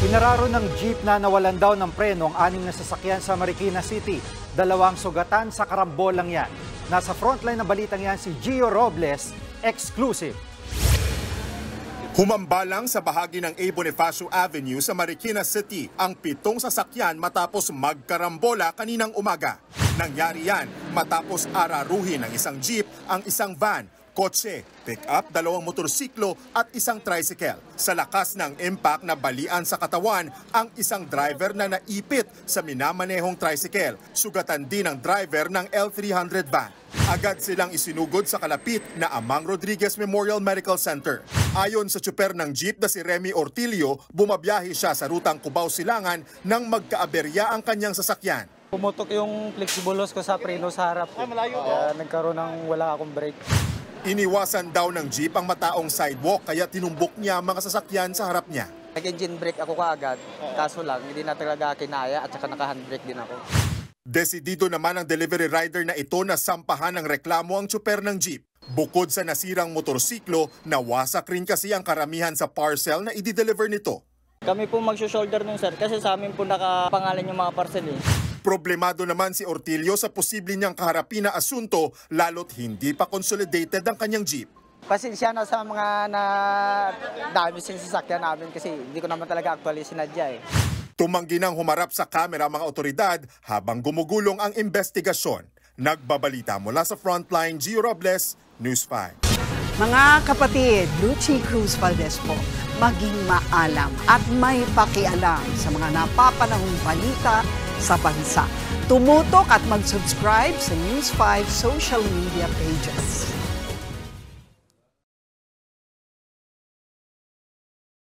Pinararo ng jeep na nawalan daw ng preno ang 6 na sasakyan sa Marikina City. 2 sugatan sa karambolang yan. Nasa frontline ng balitang yan si Gio Robles, exclusive. Humambalang sa bahagi ng A. Bonifacio Avenue sa Marikina City ang 7 sasakyan matapos magkarambola kaninang umaga. Nangyari yan matapos araruhin ng isang jeep ang isang van, kotse, pick-up, 2 motorsiklo at isang tricycle. Sa lakas ng impact na balian sa katawan ang isang driver na naipit sa minamanehong tricycle. Sugatan din ang driver ng L300 van. Agad silang isinugod sa kalapit na Amang Rodriguez Memorial Medical Center. Ayon sa tsuper ng jeep na si Remy Ortilio, bumabiyahe siya sa rutang Cubao-Silangan nang magkaaberya ang kanyang sasakyan. Pumutok yung flexibulos ko sa preno sa harap. Kaya nagkaroon ng wala akong brake. Iniwasan daw ng jeep ang mataong sidewalk kaya tinumbok niya mga sasakyan sa harap niya. Nag-engine brake ako kaagad, kaso lang hindi na talaga kinaya at saka naka-handbrake din ako. Desidido naman ang delivery rider na ito na sampahan ng reklamo ang tsuper ng jeep. Bukod sa nasirang motorsiklo, nawasak rin kasi ang karamihan sa parcel na i-deliver nito. Kami po mag-shoulder nun sir kasi sa amin po nakapangalan yung mga parcel eh. Problemado naman si Ortilio sa posible niyang kaharapin na asunto lalo't hindi pa consolidated ang kanyang jeep. Pasensya na sa mga dami sa sasakyan namin kasi hindi ko naman talaga actually sinadya eh. Tumanggi nang humarap sa kamera mga otoridad habang gumugulong ang investigasyon. Nagbabalita mula sa Frontline, Gio Robles, News 5. Mga kapatid, Lucy Cruz Valdez po, maging maalam at may pakialam sa mga napapanahong balita sa bansa. Tumutok at mag-subscribe sa News 5 social media pages.